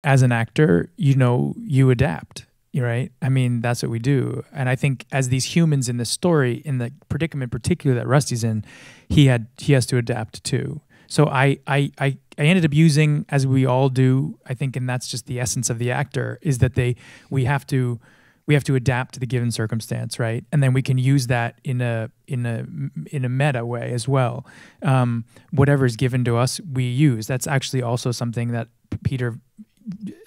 as an actor, you adapt, right? I mean, that's what we do. And I think as these humans in this story, in the predicament particular that Rusty's in, he has to adapt too. So I ended up using, as we all do, I think, and that's just the essence of the actor, is that we have to adapt to the given circumstance, right? And then we can use that in a meta way as well. Whatever is given to us, we use. That's actually also something that Peter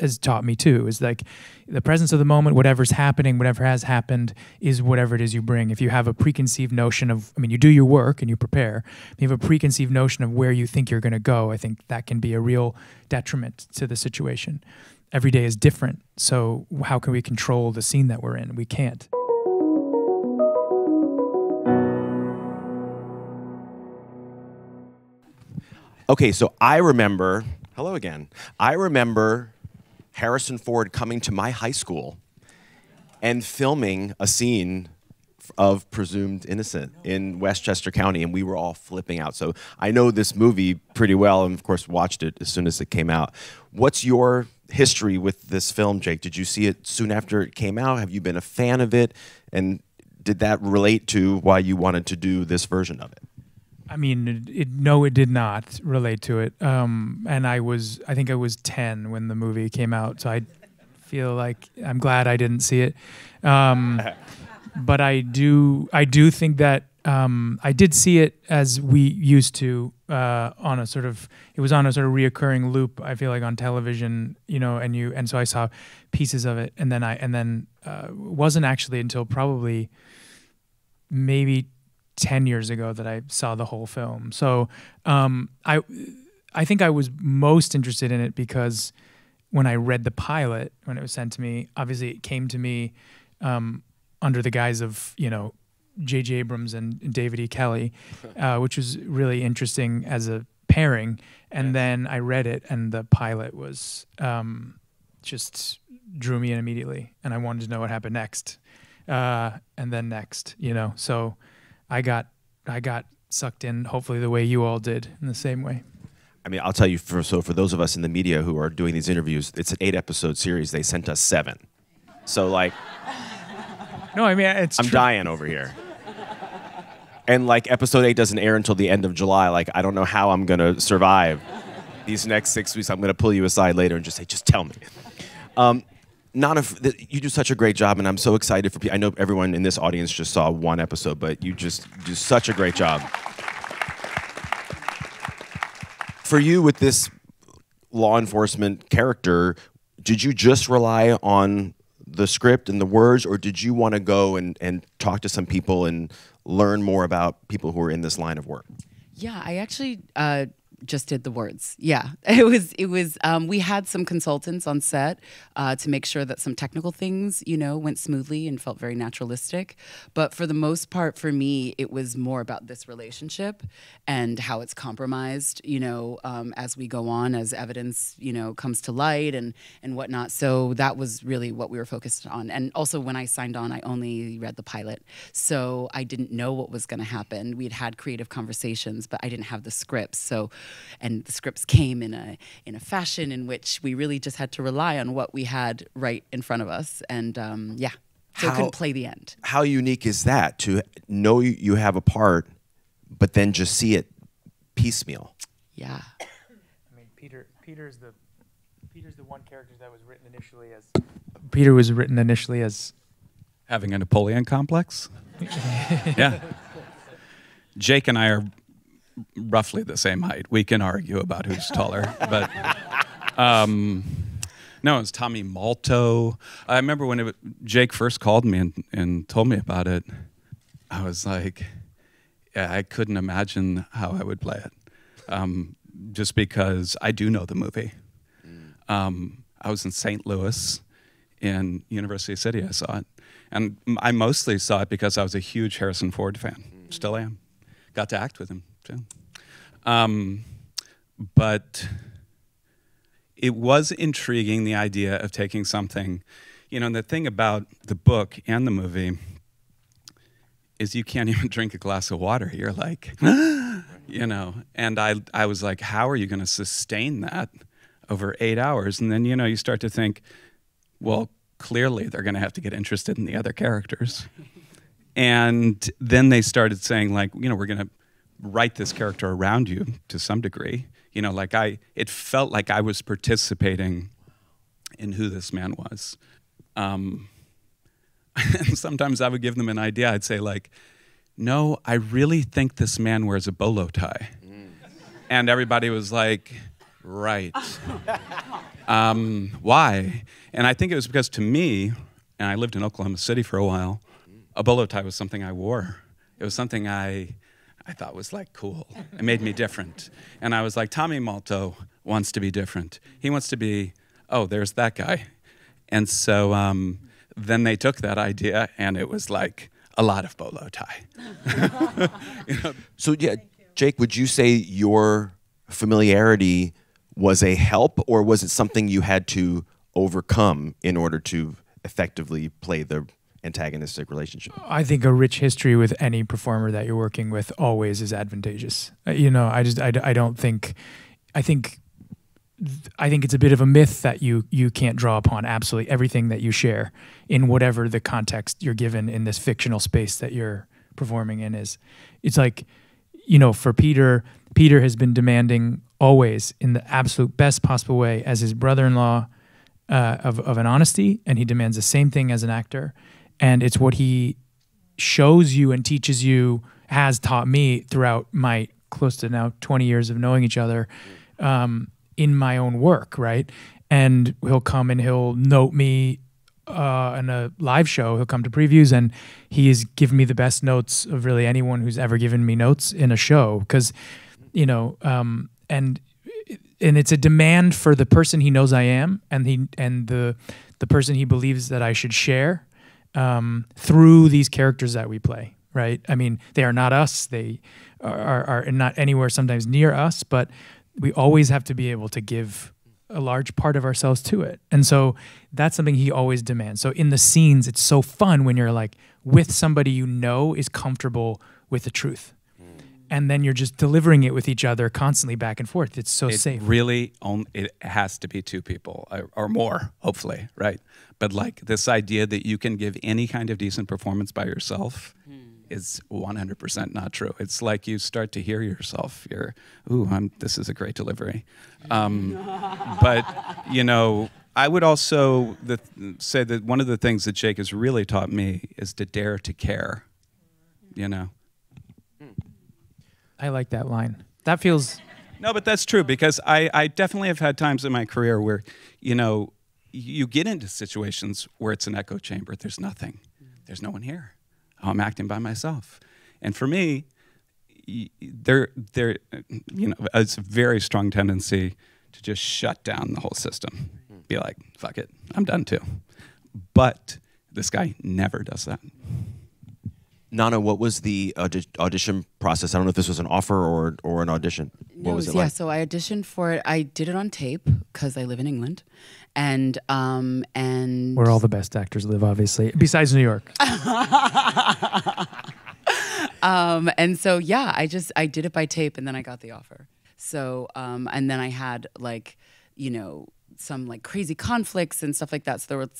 has taught me too, is like the presence of the moment, whatever's happening, whatever has happened is whatever it is you bring. If you have a preconceived notion of, you do your work and you prepare, you have a preconceived notion of where you think you're going to go, I think that can be a real detriment to the situation. Every day is different, so how can we control the scene that we're in? We can't. Okay, so I remember, hello again, I remember Harrison Ford coming to my high school and filming a scene of Presumed Innocent in Westchester County, and we were all flipping out. So I know this movie pretty well, and of course watched it as soon as it came out. What's your history with this film, Jake? Did you see it soon after it came out? Have you been a fan of it? And did that relate to why you wanted to do this version of it? I mean, no, it did not relate to it. And I think I was 10 when the movie came out, so I feel like I'm glad I didn't see it. But I do think that I did see it as we used to it was on a sort of reoccurring loop, I feel like, on television, and so I saw pieces of it, and then wasn't actually until probably maybe 10 years ago that I saw the whole film. So I think I was most interested in it because when I read the pilot, when it was sent to me, obviously it came to me under the guise of, J.J. Abrams and David E. Kelley, which was really interesting as a pairing. And then I read it, and the pilot was just drew me in immediately, and I wanted to know what happened next, and then next, So I got sucked in, hopefully the way you all did, in the same way. I mean, I'll tell you, for those of us in the media who are doing these interviews, it's an 8-episode series. They sent us 7. So, like... No, I mean, I'm dying over here. And, like, episode 8 doesn't air until the end of July. Like, I don't know how I'm going to survive these next 6 weeks. I'm going to pull you aside later and just say, just tell me. Nana, you do such a great job, and I'm so excited for people. I know everyone in this audience just saw 1 episode, but you just do such a great job. For you, with this law enforcement character, did you just rely on the script and the words, or did you want to go and talk to some people and learn more about people who are in this line of work? Yeah, I actually just did the words. Yeah, it was. We had some consultants on set to make sure that some technical things, went smoothly and felt very naturalistic. But for the most part, for me, it was more about this relationship and how it's compromised, as we go on, as evidence, comes to light and whatnot. So that was really what we were focused on. And also, when I signed on, I only read the pilot, so I didn't know what was going to happen. We'd had creative conversations, but I didn't have the scripts. So. And the scripts came in a fashion in which we really just had to rely on what we had right in front of us, and so I couldn't play the end. How unique is that, to know you have a part, but then just see it piecemeal? Yeah. I mean, Peter's the one character that was written initially as. Peter was written initially as having a Napoleon complex. Yeah. Jake and I are roughly the same height. We can argue about who's taller, but no, it's Tommy Malto. I remember when Jake first called me and told me about it, I was like, yeah, I couldn't imagine how I would play it, just because I do know the movie. I was in St. Louis in University City. I saw it, and I mostly saw it because I was a huge Harrison Ford fan. Still am. Got to act with him too. But it was intriguing, the idea of taking something, and the thing about the book and the movie is you can't even drink a glass of water. You're like, and I was like, how are you going to sustain that over 8 hours. And then, you start to think, well, clearly they're going to have to get interested in the other characters. And then they started saying, like, we're going to write this character around you to some degree. It felt like I was participating in who this man was. And sometimes I would give them an idea. I'd say, like, no, I really think this man wears a bolo tie. And everybody was like, right. Why? And I think it was because, to me, and I lived in Oklahoma City for a while, a bolo tie was something I wore. It was something I thought was, like, cool. It made me different. And I was like, Tommy Malto wants to be different. He wants to be, oh, there's that guy. And so then they took that idea, and it was like a lot of bolo tie. So, yeah, Jake, would you say your familiarity was a help, or was it something you had to overcome in order to effectively play the antagonistic relationship? I think a rich history with any performer that you're working with always is advantageous. I think it's a bit of a myth that you can't draw upon absolutely everything that you share in whatever the context you're given in this fictional space that you're performing in is. It's like, for Peter has been demanding always in the absolute best possible way as his brother-in-law of an honesty, and he demands the same thing as an actor. And it's what he shows you and teaches you, has taught me throughout my close to now 20 years of knowing each other, in my own work, right? And he'll come and he'll note me in a live show. He'll come to previews, and he's given me the best notes of really anyone who's ever given me notes in a show. Because, and it's a demand for the person he knows I am, and the person he believes that I should share through these characters that we play, right? I mean, they are not us. They are not anywhere sometimes near us, but we always have to be able to give a large part of ourselves to it. And so that's something he always demands. So in the scenes, it's so fun when you're like with somebody is comfortable with the truth. And then you're just delivering it with each other constantly back and forth. It's so safe. It has to be two people or more, hopefully, right? But like this idea that you can give any kind of decent performance by yourself is 100% not true. It's like you start to hear yourself. This is a great delivery. But, I would also say that one of the things that Jake has really taught me is to dare to care, I like that line. That feels... No, but that's true, because I definitely have had times in my career where, you get into situations where it's an echo chamber. There's nothing. There's no one here. I'm acting by myself. And for me, it's a very strong tendency to just shut down the whole system. Be like, fuck it, I'm done too. But this guy never does that. Nana, what was the audition process? I don't know if this was an offer or an audition. What was it like? So I auditioned for it. I did it on tape because I live in England, and where all the best actors live, obviously, besides New York. And so I did it by tape, and then I got the offer. So and then I had some like crazy conflicts and stuff like that. So there were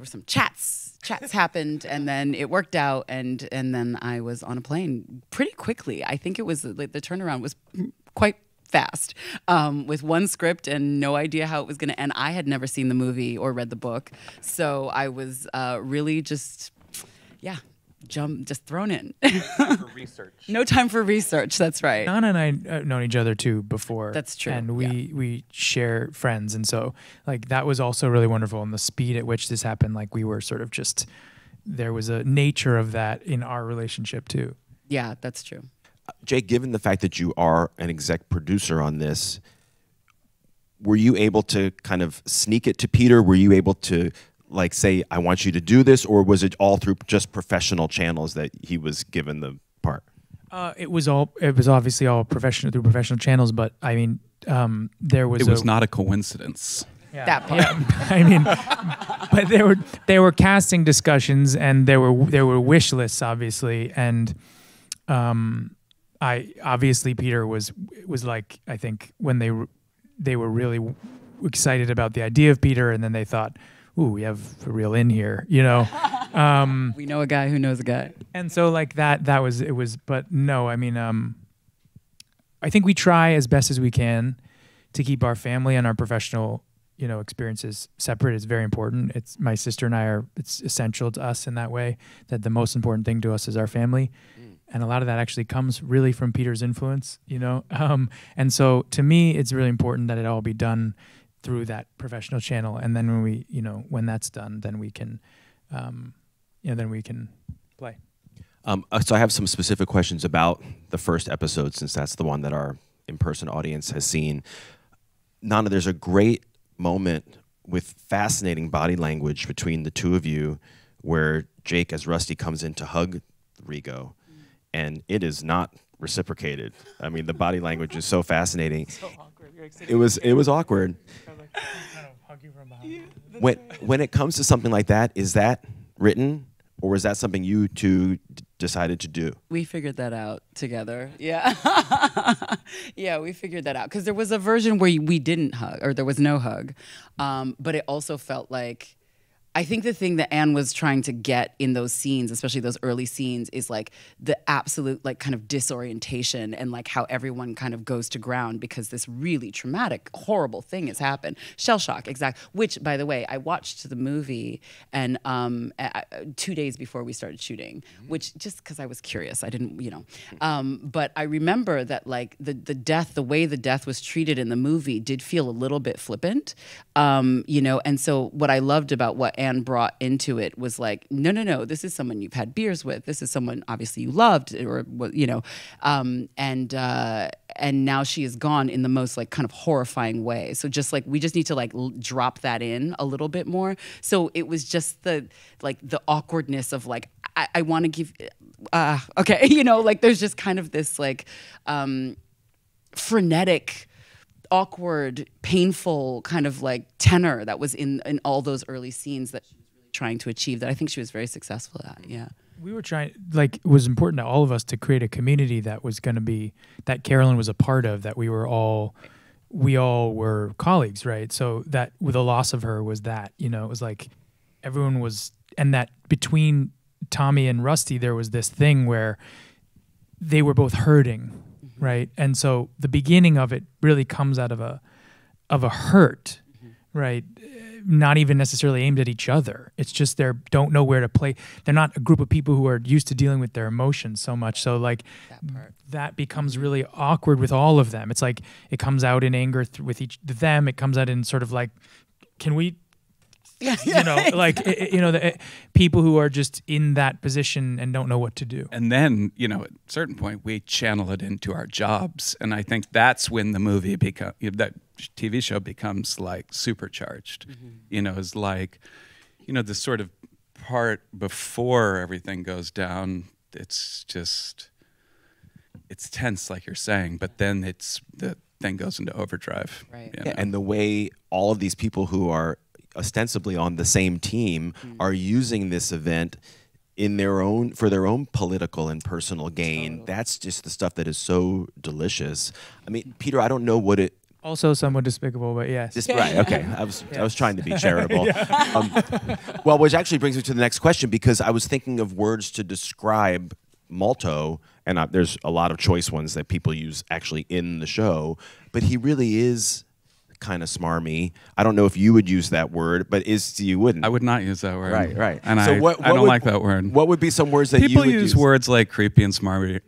some chats happened, and then it worked out, and then I was on a plane pretty quickly. I think it was like the turnaround was quite fast, with one script and no idea how it was going to end. I had never seen the movie or read the book, so I was really just thrown in. For research. No time for research. That's right. Nana and I have known each other too before. That's true. And we share friends, and so like that was also really wonderful. And the speed at which this happened, like we were sort of just, there was a nature of that in our relationship too. Yeah, that's true. Jake, given the fact that you are an exec producer on this, were you able to kind of sneak it to Peter? Were you able to like say, I want you to do this, or was it all through just professional channels that he was given the part? It was obviously all through professional channels, but I mean, it was not a coincidence. Yeah. That part. Yeah. I mean, but there were casting discussions, and there were wish lists, obviously, and Peter was like, I think when they they were really excited about the idea of Peter, and then they thought, ooh, we have a real in here, you know. We know a guy who knows a guy. And so like that was, it was, but no, I mean, I think we try as best as we can to keep our family and our professional, you know, experiences separate. It's very important. It's my sister and I it's essential to us in that way, that the most important thing to us is our family. And a lot of that actually comes really from Peter's influence, you know? And so to me, it's really important that it all be done through that professional channel. And then when we, you know, when that's done, then we can, you know, then we can play. So I have some specific questions about the first episode, since that's the one that our in-person audience has seen. Nana, there's a great moment with fascinating body language between the two of you where Jake as Rusty comes in to hug Rigo, and it is not reciprocated. I mean, the body language is so fascinating. So awkward. It was awkward. When it comes to something like that, is that written, or is that something you two decided to do? We figured that out together. Yeah. Yeah, we figured that out. Because there was a version where we didn't hug, or there was no hug. But it also felt like, I think the thing that Anne was trying to get in those scenes, especially those early scenes, is like the absolute like kind of disorientation and like how everyone kind of goes to ground because this really traumatic, horrible thing has happened. Shell shock, exactly. Which, by the way, I watched the movie and 2 days before we started shooting, which just because I was curious, I didn't, you know. But I remember that like the death, the way the death was treated in the movie did feel a little bit flippant, you know. And so what I loved about what Anne brought into it was like, no, this is someone you've had beers with. This is someone obviously you loved, or you know, and now she is gone in the most like kind of horrifying way. So just like we just need to like drop that in a little bit more. So it was just the awkwardness of like I want to give, okay, you know, like there's just kind of this like frenetic, awkward, painful kind of like tenor that was in all those early scenes that she was really trying to achieve, that I think she was very successful at. Yeah. We were trying, like, it was important to all of us to create a community that was going to be, that Carolyn was a part of, that we all were colleagues, right? So that with the loss of her was that, you know, it was like everyone was, and that between Tommy and Rusty, there was this thing where they were both hurting. Right, and so the beginning of it really comes out of a hurt, right? Not even necessarily aimed at each other. It's just they don't know where to play. They're not a group of people who are used to dealing with their emotions so much. So like that becomes really awkward with all of them. It's like it comes out in anger with each of them. It comes out in sort of like, can we? You know, like, you know, the people who are just in that position and don't know what to do. And then, you know, at a certain point, we channel it into our jobs. And I think that's when the movie that TV show becomes like supercharged. You know, is like, you know, the sort of part before everything goes down, it's just, it's tense, like you're saying, but then the thing goes into overdrive. Right. You know? And the way all of these people who are ostensibly on the same team are using this event for their own political and personal gain. Totally. That's just the stuff that is so delicious. I mean, Peter, I don't know what it. Also somewhat despicable, but yes. Right. Okay. I was trying to be charitable. Well, which actually brings me to the next question, because I was thinking of words to describe Malto, and there's a lot of choice ones that people use actually in the show, but he really is kind of smarmy. I don't know if you would use that word, but you wouldn't. I would not use that word. Right. And so I don't like that word. What would be some words that people you would use? Words like creepy and smarmy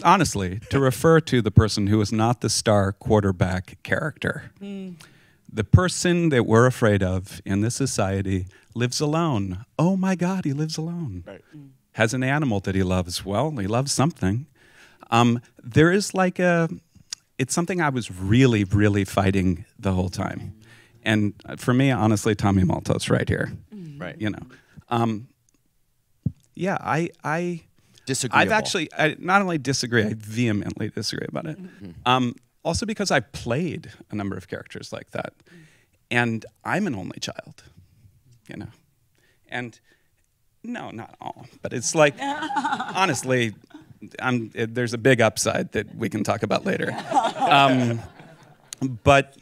honestly, to refer to the person who is not the star quarterback character. The person that we're afraid of in this society lives alone. Oh my God, he lives alone. Right. Has an animal that he loves. Well, he loves something. There is like it's something I was really, really fighting the whole time. And for me, honestly, Tommy Malto's right here. Right. You know. Yeah, I disagree. I not only disagree, I vehemently disagree about it. Also because I played a number of characters like that. And I'm an only child, you know. And no, not all, but it's like, honestly, there's a big upside that we can talk about later. But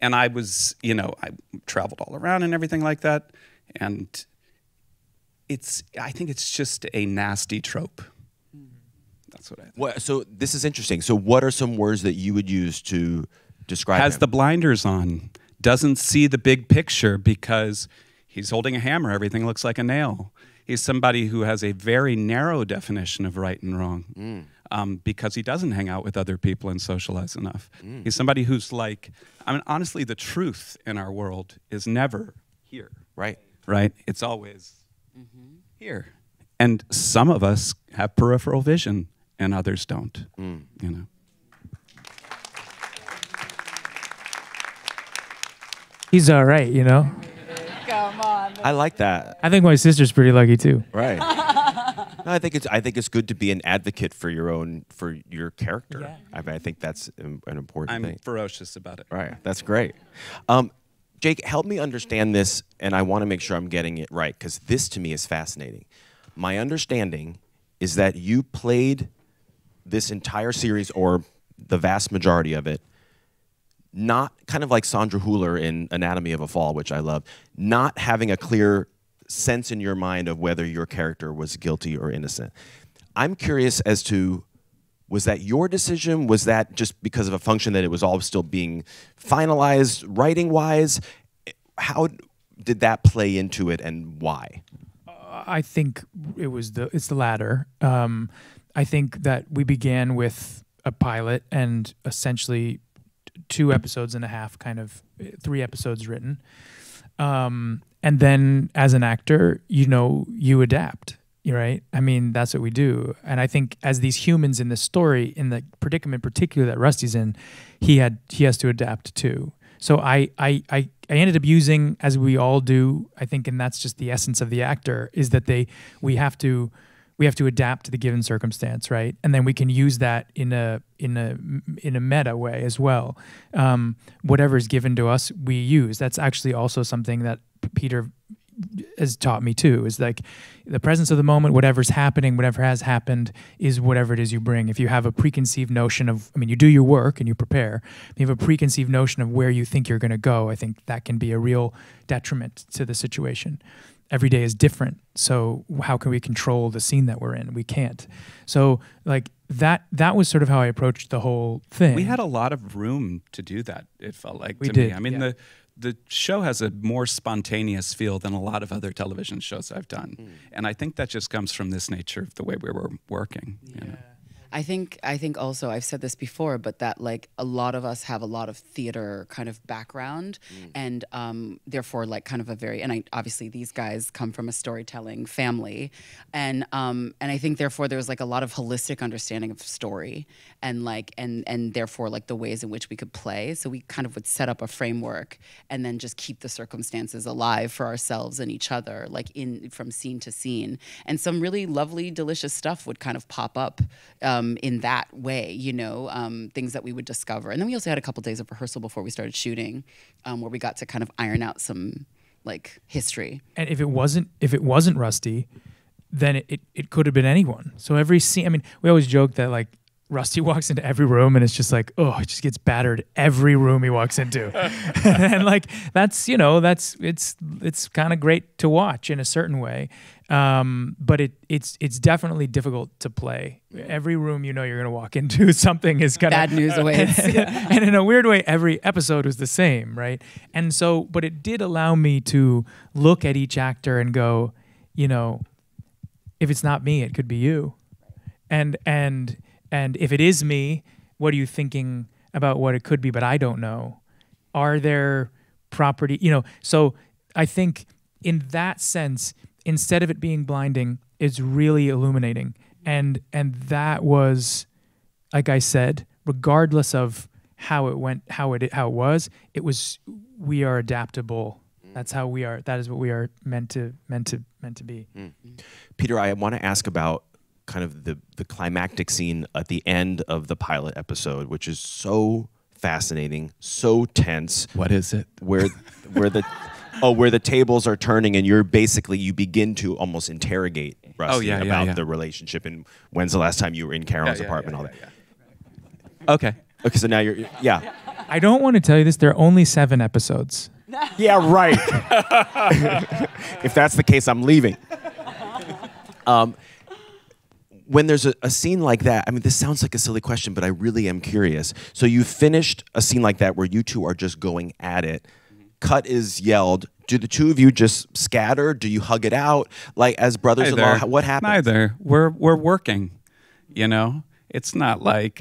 and I was, you know, I traveled all around and everything like that. And I think it's just a nasty trope. That's what I think. Well, so this is interesting. So what are some words that you would use to describe Has him? the blinders on, doesn't see the big picture because he's holding a hammer. Everything looks like a nail. He's somebody who has a very narrow definition of right and wrong because he doesn't hang out with other people and socialize enough. He's somebody who's like, I mean, honestly, the truth in our world is never here. Right. Right? It's always here. And some of us have peripheral vision and others don't, you know. He's all right, you know. Come on. I like that. I think my sister's pretty lucky too. Right. No, I think it's good to be an advocate for your character. Yeah. I think that's an important thing. I'm ferocious about it. Right. That's great. Jake, help me understand this, and I want to make sure I'm getting it right, because this to me is fascinating. My understanding is that you played this entire series, or the vast majority of it, not kind of like Sandra Hüller in Anatomy of a Fall, which I love, not having a clear sense in your mind of whether your character was guilty or innocent. I'm curious as to, was that your decision? Was that just because of a function that it was all still being finalized writing-wise? How did that play into it, and why? I think it's the latter. I think that we began with a pilot and essentially 2.5 episodes, kind of 3 episodes written. And then as an actor, you know, you adapt, right? I mean, that's what we do. And I think as these humans in this story, in the predicament particular that Rusty's in, he has to adapt too. So I ended up using, as we all do, I think, and that's just the essence of the actor, is that we have to adapt to the given circumstance, right? And then we can use that in a meta way as well. Whatever is given to us, we use. That's actually also something that Peter has taught me too, is like the presence of the moment, whatever's happening, whatever has happened is whatever it is you bring. If you have a preconceived notion of, I mean, you do your work and you prepare, you have a preconceived notion of where you think you're going to go, I think that can be a real detriment to the situation. Every day is different, so how can we control the scene that we're in? We can't. So like that was sort of how I approached the whole thing. We had a lot of room to do that, it felt like We to did, me. I mean, yeah. the show has a more spontaneous feel than a lot of other television shows I've done. And I think that just comes from this nature of the way we were working. Yeah. You know? I think also, I've said this before, but that like a lot of us have a lot of theater kind of background, and therefore like kind of a very, and obviously these guys come from a storytelling family, and I think therefore there's like a lot of holistic understanding of story, and like and therefore like the ways in which we could play. So we kind of would set up a framework and then just keep the circumstances alive for ourselves and each other, like from scene to scene, and some really lovely, delicious stuff would kind of pop up. In that way, you know, things that we would discover. And then we also had a couple days of rehearsal before we started shooting, where we got to kind of iron out some like history. And if it wasn't Rusty, then it could have been anyone. So every scene, I mean, we always joke that like Rusty walks into every room and it's just like, oh, it just gets battered every room he walks into. And like, that's, you know, it's kind of great to watch in a certain way. But it's definitely difficult to play. Every room you know you're going to walk into, something is going to... Bad news awaits. And in a weird way, every episode was the same, right? And so, but it did allow me to look at each actor and go, you know, if it's not me, it could be you. And if it is me, what are you thinking about what it could be, but I don't know? Are there property, you know? So I think in that sense, instead of it being blinding, it's really illuminating. And that was, like I said, regardless of how it went, how it was, we are adaptable. That's how we are. That is what we are meant to be. Peter, I want to ask about kind of the climactic scene at the end of the pilot episode, which is so fascinating, so tense. What is it? Where the tables are turning and you begin to almost interrogate Rusty about the relationship and when's the last time you were in Carol's apartment, all that. Okay. Okay, so now you're, I don't want to tell you this. There are only 7 episodes. Yeah, right. If that's the case, I'm leaving. When there's a scene like that, I mean, this sounds like a silly question, but I really am curious. So you finished a scene like that where you two are just going at it. Cut is yelled. Do the two of you just scatter? Do you hug it out? Like, as brothers-in-law, what happens? Neither. We're working, you know? It's not like...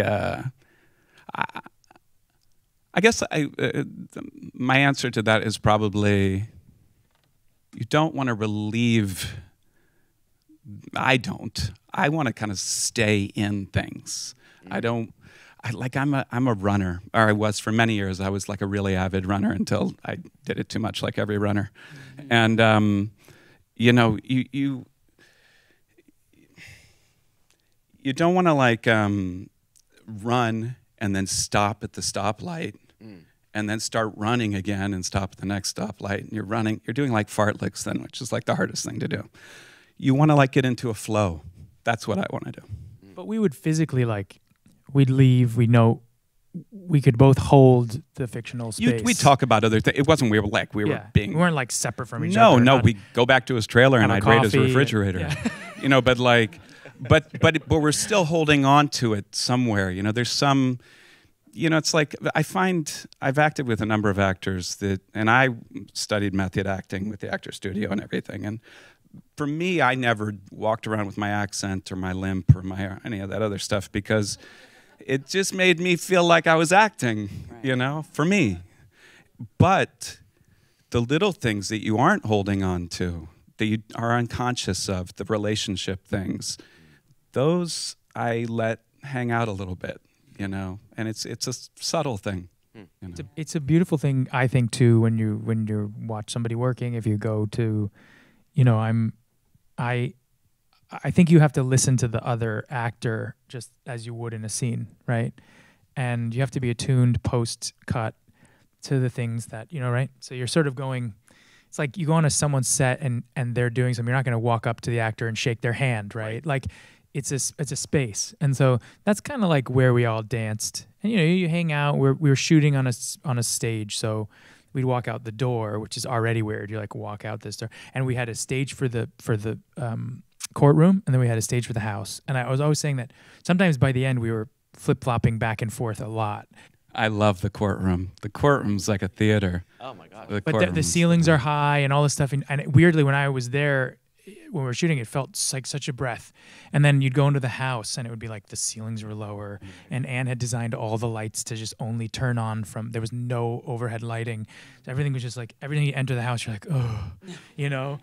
I guess my answer to that is probably you don't want to relieve. I don't. I want to kind of stay in things. I'm a runner, or I was for many years. I was like a really avid runner until I did it too much, like every runner. And you know, you don't want to like run and then stop at the stoplight and then start running again and stop at the next stoplight. And you're running, you're doing like fartleks then, which is like the hardest thing to do. You want to like get into a flow. That's what I want to do. But we would physically like, we'd leave, we know, we could both hold the fictional space. We talk about other things. It wasn't we were being... We weren't like separate from each other. No, we go back to his trailer and I'd raid his refrigerator. Yeah. You know, but like, but we're still holding on to it somewhere. You know, there's some... You know, it's like, I find, I've acted with a number of actors that, and I studied method acting with the Actor Studio and everything, and for me, I never walked around with my accent or my limp or any of that other stuff because it just made me feel like I was acting, you know, for me. But the little things that you aren't holding on to, that you are unconscious of, the relationship things, those I let hang out a little bit. You know, and it's a subtle thing. You know? It's a beautiful thing, I think, too, when you watch somebody working. If you go to, you know, I think you have to listen to the other actor just as you would in a scene, right? And you have to be attuned post-cut to the things that, you know, right? So you're sort of going, it's like you go on someone's set and they're doing something. You're not going to walk up to the actor and shake their hand, right? Like, it's a space, and so that's kind of like where we all danced. And you know, you hang out. We were shooting on a stage, so we'd walk out the door, which is already weird. You like walk out this door, and we had a stage for the courtroom, and then we had a stage for the house. And I was always saying that sometimes by the end we were flip-flopping back and forth a lot. I love the courtroom. The courtroom's like a theater. Oh my God! But the ceilings are high and all this stuff. And weirdly, when I was there, when we were shooting, it felt like such a breath. And then you'd go into the house and it would be like the ceilings were lower, and Anne had designed all the lights to just only turn on from, there was no overhead lighting. So everything was just like, everything you enter the house, you're like, oh, you know?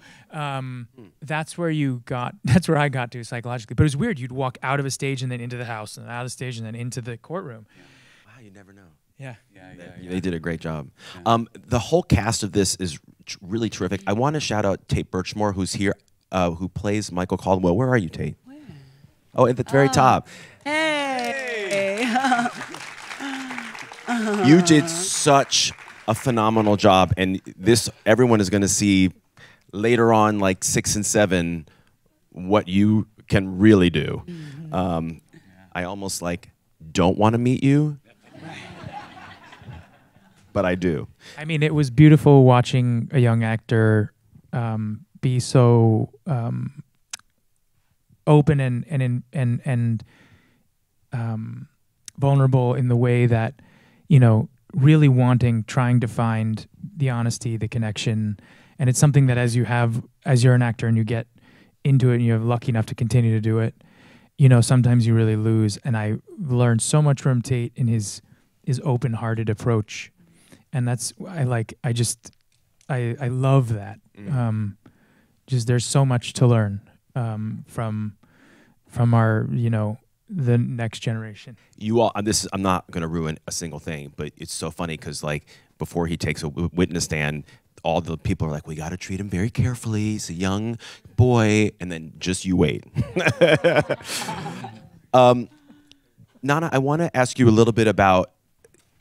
That's where I got to psychologically. But it was weird. You'd walk out of a stage and then into the house, and out of the stage and then into the courtroom. Wow, you never know. Yeah. They did a great job. The whole cast of this is really terrific. I want to shout out Tate Birchmore, who's here, who plays Michael Caldwell. Where are you, Tate? Where? Oh, at the very top. Hey! You did such a phenomenal job, and everyone is going to see later on, like 6 and 7, what you can really do. I almost like don't want to meet you, but I do. I mean, it was beautiful watching a young actor be so open and vulnerable in the way that, you know, really trying to find the honesty, the connection. And it's something that as you're an actor and you get into it and you're lucky enough to continue to do it, you know, sometimes you really lose. And I learned so much from Tate in his open-hearted approach. And that's, I love that. Just there's so much to learn from our, you know, the next generation. You all, I'm not going to ruin a single thing, but it's so funny because like before he takes a witness stand, all the people are like, we got to treat him very carefully. He's a young boy, and then just you wait. Nana, I want to ask you a little bit about.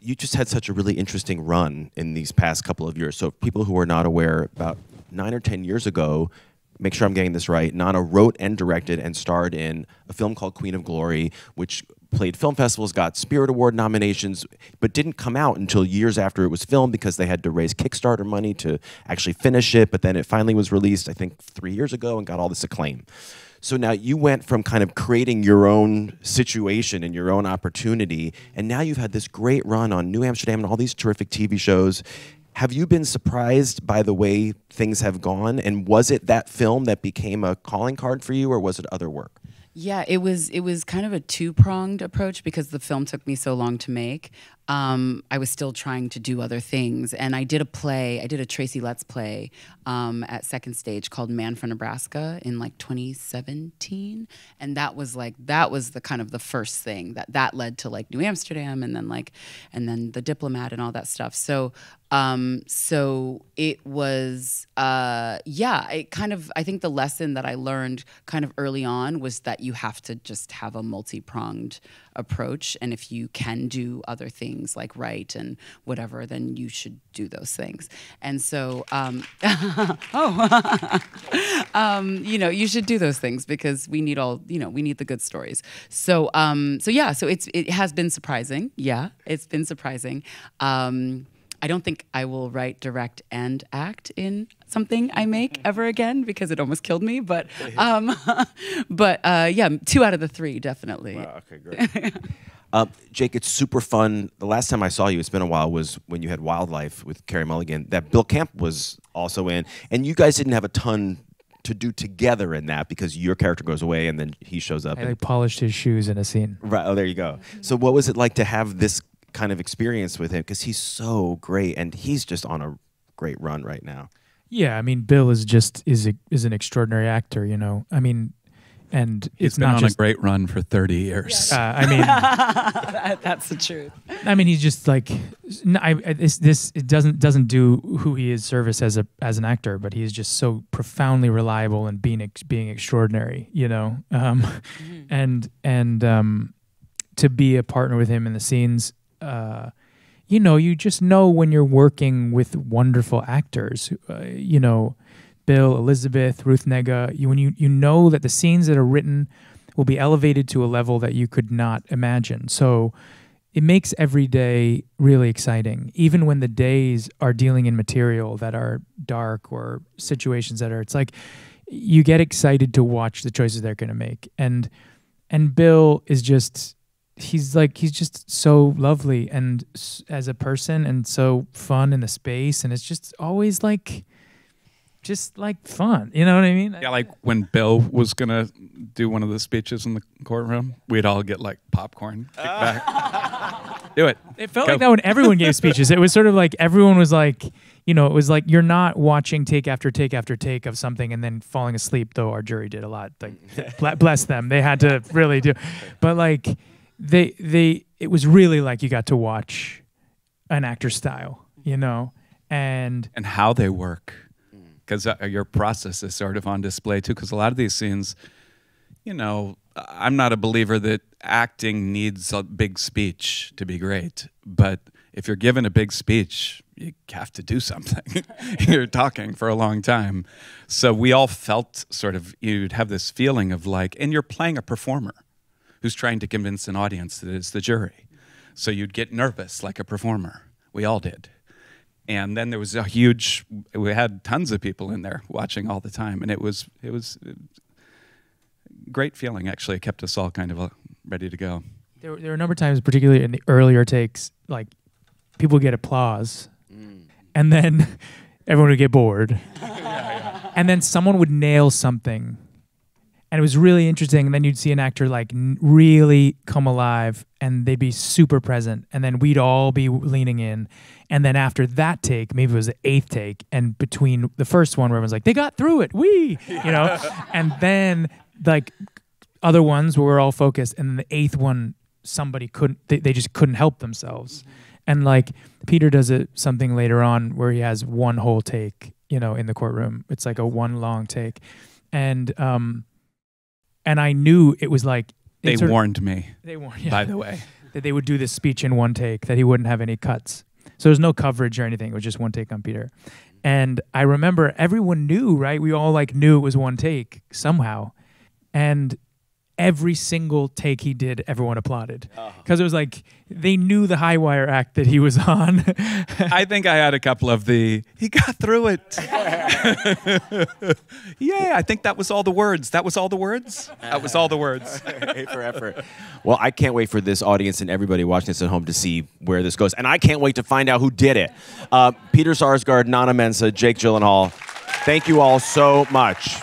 You just had such a really interesting run in these past couple of years. So people who are not aware, about 9 or 10 years ago, make sure I'm getting this right, Nana wrote and directed and starred in a film called Queen of Glory, which played film festivals, got Spirit Award nominations, but didn't come out until years after it was filmed because they had to raise Kickstarter money to actually finish it. But then it finally was released, I think, 3 years ago and got all this acclaim. So now you went from kind of creating your own situation and your own opportunity, and now you've had this great run on New Amsterdam and all these terrific TV shows. Have you been surprised by the way things have gone? And was it that film that became a calling card for you, or was it other work? Yeah, it was kind of a two-pronged approach because the film took me so long to make. I was still trying to do other things, and I did a Tracy Letts play at Second Stage called Man from Nebraska in like 2017, and that was the kind of the first thing that led to like New Amsterdam, and then The Diplomat and all that stuff. So it was I think the lesson that I learned kind of early on was that you have to just have a multi-pronged approach, and if you can do other things like write and whatever, then you should do those things. And so you should do those things because we need the good stories. So it has been surprising. Yeah, it's been surprising. I don't think I will write, direct, and act in something I make ever again because it almost killed me. But 2 out of the 3 definitely. Wow, okay, great. Jake, it's super fun. The last time I saw you, it's been a while, was when you had Wildlife with Carey Mulligan, that Bill Camp was also in. And you guys didn't have a ton to do together in that because your character goes away and then he shows up. I polished his shoes in a scene. Right. Oh, there you go. So what was it like to have this kind of experience with him? Because he's so great and he's just on a great run right now. Yeah, I mean, Bill is an extraordinary actor, you know. I mean, and he's it's been not on just a great run for 30 years. I mean, that's the truth. I mean, he's just like it doesn't do who he is service as an actor, but he's just so profoundly reliable and being extraordinary, you know. And to be a partner with him in the scenes, you know, you just know when you're working with wonderful actors, you know, Bill, Elizabeth, Ruth Negga, when you know that the scenes that are written will be elevated to a level that you could not imagine. So it makes every day really exciting, even when the days are dealing in material that are dark or situations that are, it's like you get excited to watch the choices they're going to make. And Bill is just, he's just so lovely and as a person and so fun in the space, and it's just always just fun, you know what I mean? Yeah, like when Bill was gonna do one of the speeches in the courtroom, we'd all get like popcorn. Kick back. Do it. It felt like that when everyone gave speeches. It was sort of like everyone was like, you know, it was like you're not watching take after take after take of something and then falling asleep, though our jury did a lot. Like, bless them. They had to really do. But like it was really like you got to watch an actor's style, you know, and how they work. Because your process is sort of on display too. Because a lot of these scenes, you know, I'm not a believer that acting needs a big speech to be great. But if you're given a big speech, you have to do something. You're talking for a long time. So we all felt sort of, you'd have this feeling of like, and you're playing a performer who's trying to convince an audience that it's the jury. So you'd get nervous like a performer. We all did. And then there was we had tons of people in there watching all the time. And it was a great feeling, actually. It kept us all kind of ready to go. There were a number of times, particularly in the earlier takes, like people would get applause and then everyone would get bored. And then someone would nail something. And it was really interesting. And then you'd see an actor like really come alive and they'd be super present. And then we'd all be leaning in. And then after that take, maybe it was the 8th take, and between the first one where everyone's like, they got through it, you know? And then like other ones where we're all focused. And then the 8th one, somebody they just couldn't help themselves. And like Peter does something later on where he has one whole take, you know, in the courtroom. It's like a one long take. And I knew it was like... They warned me, yeah, by the way. That they would do this speech in one take, that he wouldn't have any cuts. So there's no coverage or anything. It was just one take on Peter. And I remember everyone knew, right? We all like knew it was one take somehow. And every single take he did, everyone applauded. Because it was like, they knew the high wire act that he was on. I think I had a couple of he got through it. Yeah, I think that was all the words. That was all the words? That was all the words. A for effort. Well, I can't wait for this audience and everybody watching this at home to see where this goes. And I can't wait to find out who did it. Peter Sarsgaard, Nana Mensah, Jake Gyllenhaal, thank you all so much.